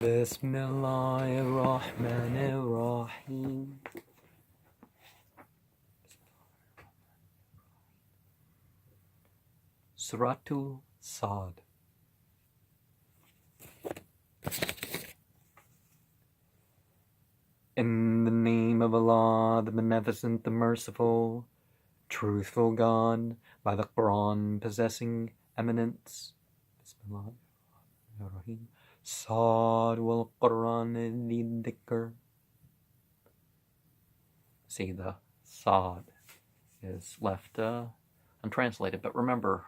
Bismillahirrahmanirrahim. Suratul Sad. In the name of Allah, the Beneficent, the Merciful, Truthful God, by the Qur'an possessing eminence. Bismillahirrahmanirrahim. Sad wal Qur'an dhikr. See, the Sad is left untranslated, but remember,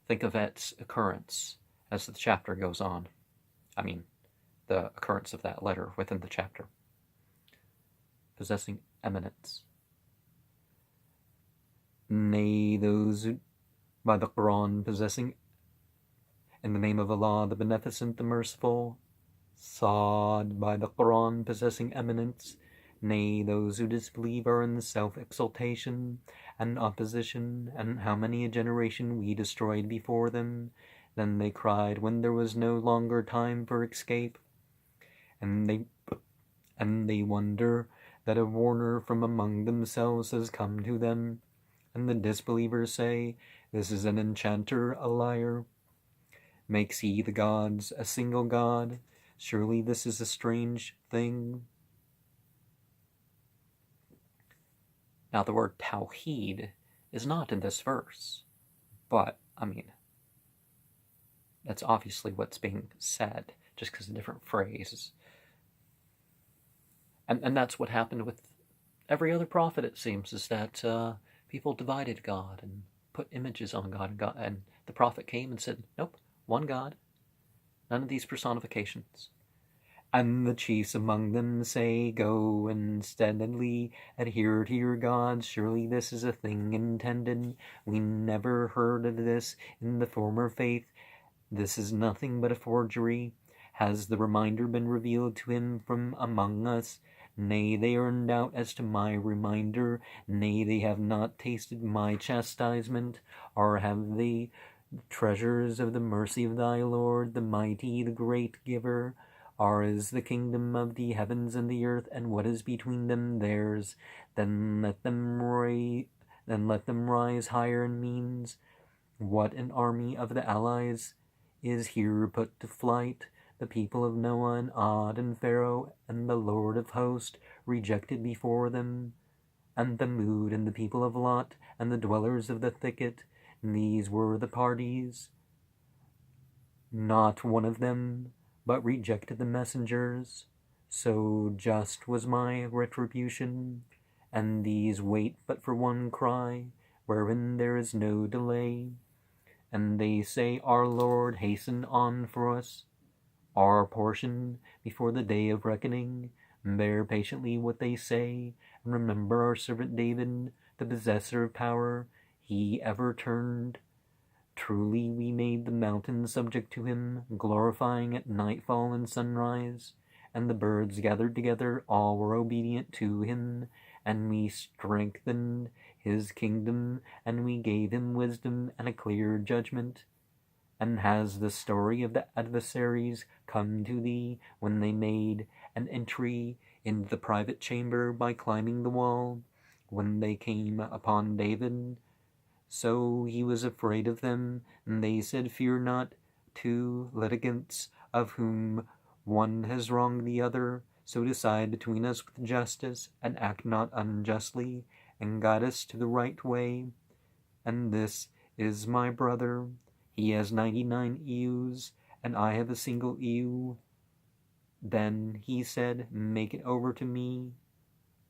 think of its occurrence as the chapter goes on. I mean, the occurrence of that letter within the chapter. Possessing eminence. Nay, those who, by the Qur'an possessing, in the name of Allah, the Beneficent, the Merciful, Sad, by the Qur'an possessing eminence. Nay, those who disbelieve are in self-exaltation and opposition, and how many a generation we destroyed before them. Then they cried when there was no longer time for escape, and they wonder that a warner from among themselves has come to them. And the disbelievers say, this is an enchanter, a liar. Makes he the gods a single god? Surely this is a strange thing. Now the word tawheed is not in this verse, but, I mean, that's obviously what's being said, just because of different phrases. And that's what happened with every other prophet, it seems, is that people divided God and put images on God, and the prophet came and said, nope, one God, none of these personifications. And the chiefs among them say, go and steadily adhere to your gods. Surely this is a thing intended. We never heard of this in the former faith. This is nothing but a forgery. Has the reminder been revealed to him from among us? Nay, they are in doubt as to my reminder. Nay, they have not tasted my chastisement. Or have they treasures of the mercy of thy Lord, the mighty, the great giver? Ours is the kingdom of the heavens and the earth, and what is between them theirs. Then let them rise higher in means. What an army of the allies is here put to flight. The people of Noah and Ad and Pharaoh and the Lord of hosts rejected before them, and Thamud and the people of Lot and the dwellers of the thicket. These were the parties. Not one of them but rejected the messengers. So just was my retribution, and these wait but for one cry, wherein there is no delay. And they say, our Lord, hasten on for us our portion before the day of reckoning. Bear patiently what they say, and remember our servant David, the possessor of power. He ever turned. Truly we made the mountains subject to him, glorifying at nightfall and sunrise. And the birds gathered together, all were obedient to him. And we strengthened his kingdom, and we gave him wisdom and a clear judgment. And has the story of the adversaries come to thee, when they made an entry into the private chamber by climbing the wall, when they came upon David? So he was afraid of them, and they said, fear not, two litigants, of whom one has wronged the other, so decide between us with justice, and act not unjustly, and guide us to the right way. And this is my brother. He has 99 ewes, and I have a single ewe. Then he said, make it over to me.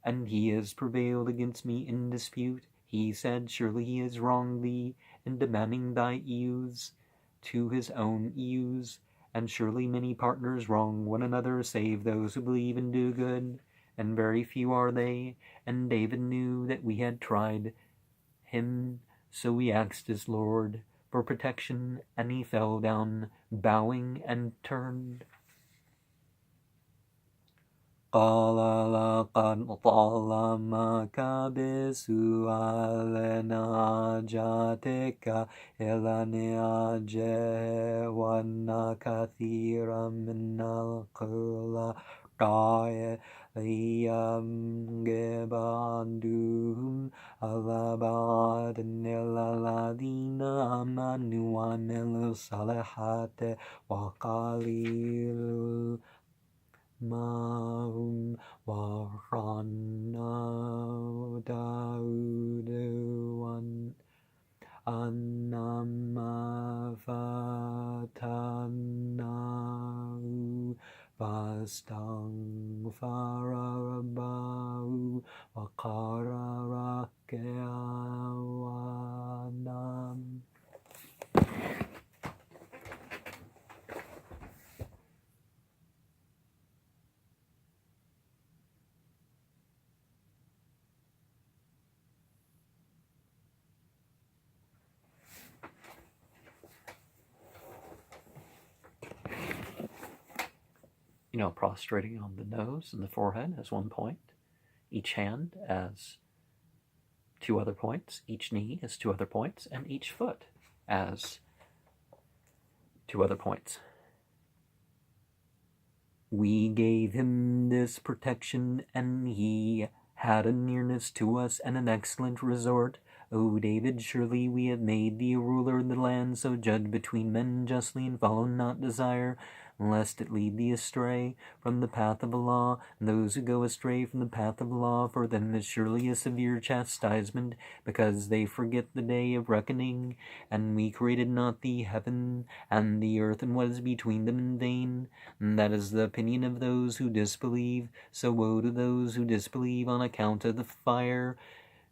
And he has prevailed against me in dispute. He said, surely he has wronged thee in demanding thy ewes to his own ewes. And surely many partners wrong one another, save those who believe and do good. And very few are they. And David knew that we had tried him, so we asked his Lord for protection, and he fell down, bowing and turned. قال لقد ظلمك بسؤال ناجاتك إلى نعجه وأن كثيرا من القراء لينقب عندهم على بعض إلا الذين آمنوا وعملوا الصالحات وقليل معهم ورعنا داود أنما فتناه فاستغفر ربه وقال راكعا ونام. Prostrating on the nose and the forehead as one point, each hand as 2 other points, each knee as 2 other points, and each foot as 2 other points. We gave him this protection, and he had a nearness to us and an excellent resort. O David, surely we have made thee a ruler in the land, so judge between men justly, and follow not desire, lest it lead thee astray from the path of Allah. And those who go astray from the path of Allah, for them is surely a severe chastisement, because they forget the day of reckoning. And we created not the heaven and the earth and what is between them in vain. And that is the opinion of those who disbelieve. So woe to those who disbelieve on account of the fire.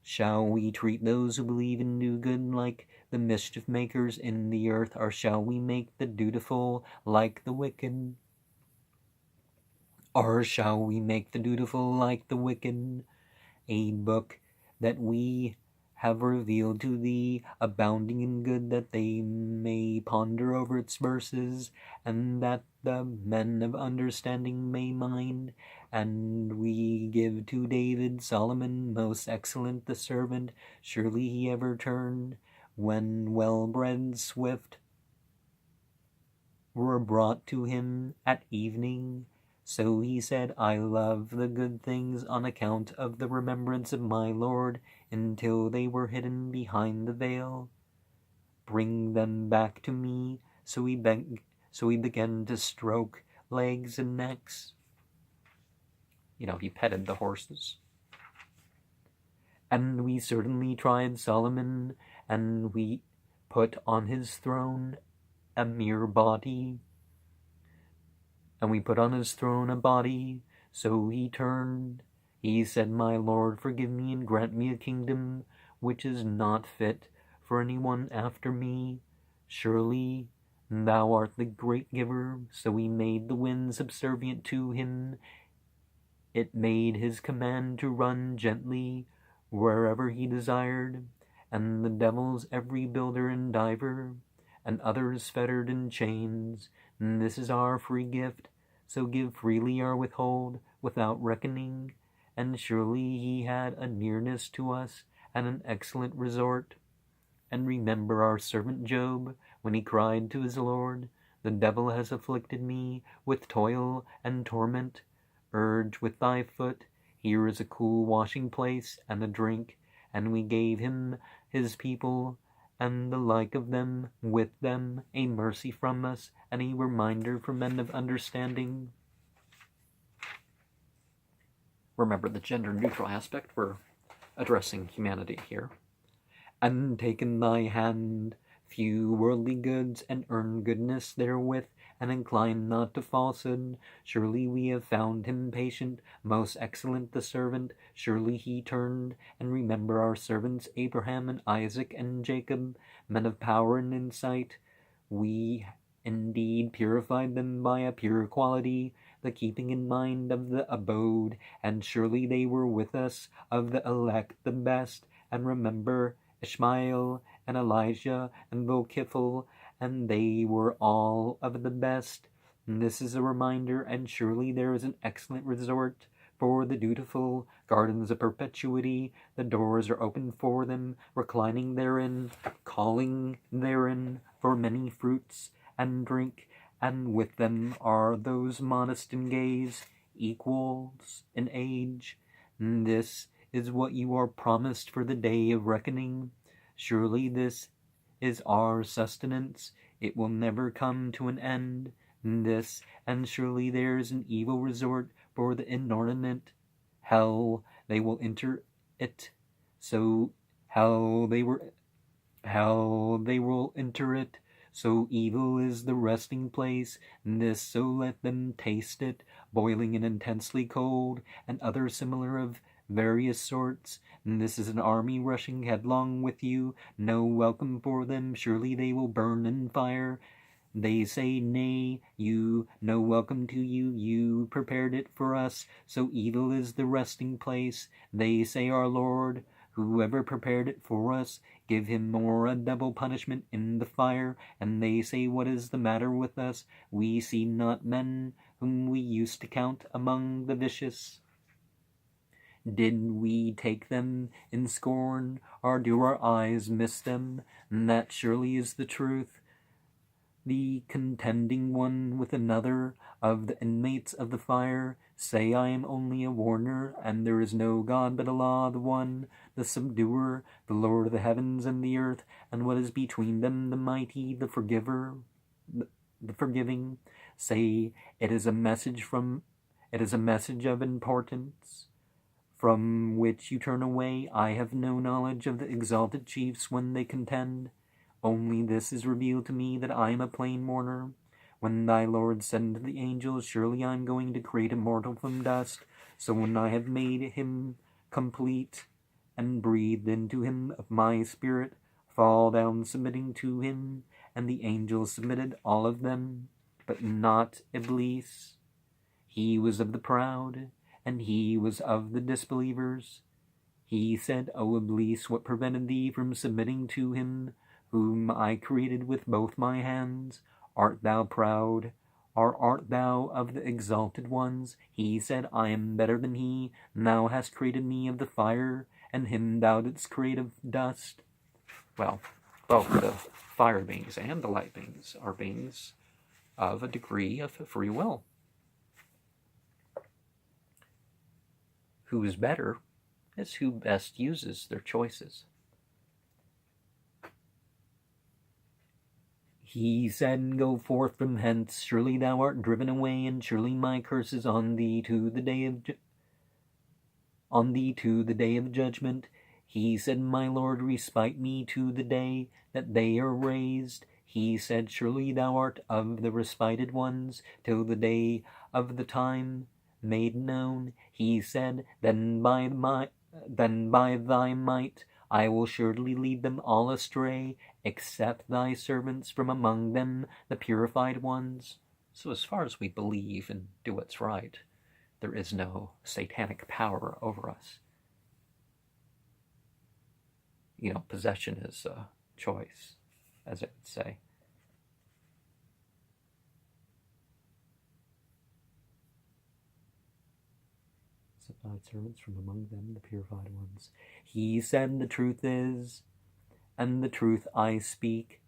Shall we treat those who believe and do good like the mischief makers in the earth, or shall we make the dutiful like the wicked? Or shall we make the dutiful like the wicked? A book that we have revealed to thee, abounding in good, that they may ponder over its verses, and that the men of understanding may mind. And we give to David Solomon, most excellent the servant, surely he ever turned, when well-bred swift were brought to him at evening. So he said, I love the good things on account of the remembrance of my Lord, until they were hidden behind the veil. Bring them back to me. So he began to stroke legs and necks. He petted the horses. And we certainly tried Solomon, and we put on his throne a mere body. And we put on his throne a body, so he turned. He said, My Lord, forgive me and grant me a kingdom which is not fit for anyone after me. Surely thou art the great giver. So he made the wind subservient to him. It made his command to run gently wherever he desired, and the devils every builder and diver, and others fettered in chains. And this is our free gift, so give freely or withhold without reckoning. And surely he had a nearness to us and an excellent resort. And remember our servant Job, when he cried to his Lord, The devil has afflicted me with toil and torment. Urge with thy foot, here is a cool washing place and a drink. And we gave him his people, and the like of them with them, a mercy from us, and a reminder for men of understanding. Remember the gender-neutral aspect. We're addressing humanity here. And take in thy hand few worldly goods, and earn goodness therewith, and incline not to falsehood. Surely we have found him patient, most excellent the servant. Surely he turned, and remember our servants Abraham and Isaac and Jacob, men of power and insight. We indeed purified them by a pure quality, the keeping in mind of the abode, and surely they were with us of the elect the best. And remember Ishmael and Elijah and Zulkifl, and they were all of the best. This is a reminder, and surely there is an excellent resort for the dutiful, gardens of perpetuity. The doors are open for them, reclining therein, calling therein for many fruits and drink, and with them are those modest in gaze, equals in age. This is what you are promised for the day of reckoning. Surely this is our sustenance. It will never come to an end. This, and surely there is an evil resort for the inordinate. Hell, they will enter it. So hell they will enter it. So evil is the resting place. This, so let them taste it, boiling and intensely cold, and other similar of various sorts. This is an army rushing headlong with you. No welcome for them. Surely they will burn in fire. They say, nay, you, no welcome to you, you prepared it for us, so evil is the resting place. They say, our Lord, whoever prepared it for us, give him more a double punishment in the fire. And they say, what is the matter with us? We see not men whom we used to count among the vicious. Did we take them in scorn, or do our eyes miss them? And that surely is the truth. The contending one with another of the inmates of the fire say, I am only a warner, and there is no God but Allah, the one, the subduer, the Lord of the heavens and the earth, and what is between them, the mighty, the forgiver, the forgiving. Say, it is a message of importance, from which you turn away. I have no knowledge of the exalted chiefs when they contend. Only this is revealed to me, that I am a plain mourner. When thy Lord said unto the angels, surely I am going to create a mortal from dust. So when I have made him complete, and breathed into him of my spirit, fall down submitting to him. And the angels submitted, all of them, but not Iblis. He was of the proud, and he was of the disbelievers. He said, O Iblis, what prevented thee from submitting to him, whom I created with both my hands? Art thou proud, or art thou of the exalted ones? He said, I am better than he. Thou hast created me of the fire, and him thou didst create of dust. Well, both the fire beings and the light beings are beings of a degree of free will. Who is better is who best uses their choices. He said, go forth from hence, surely thou art driven away, and surely my curse is on thee to the day of judgment. He said, my Lord, respite me to the day that they are raised. He said, surely thou art of the respited ones, till the day of the time made known. He said, then by thy might I will surely lead them all astray, except thy servants from among them, the purified ones. So as far as we believe and do what's right, there is no satanic power over us. Possession is a choice, as I would say. Thy servants from among them, the purified ones. He said, the truth is, and the truth I speak,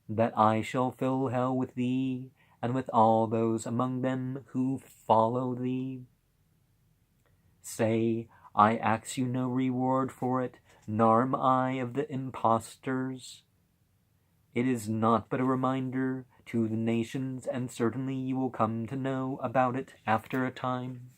that I shall fill hell with thee, and with all those among them who follow thee. Say, I ask you no reward for it, nor am I of the impostors. It is not but a reminder to the nations, and certainly you will come to know about it after a time.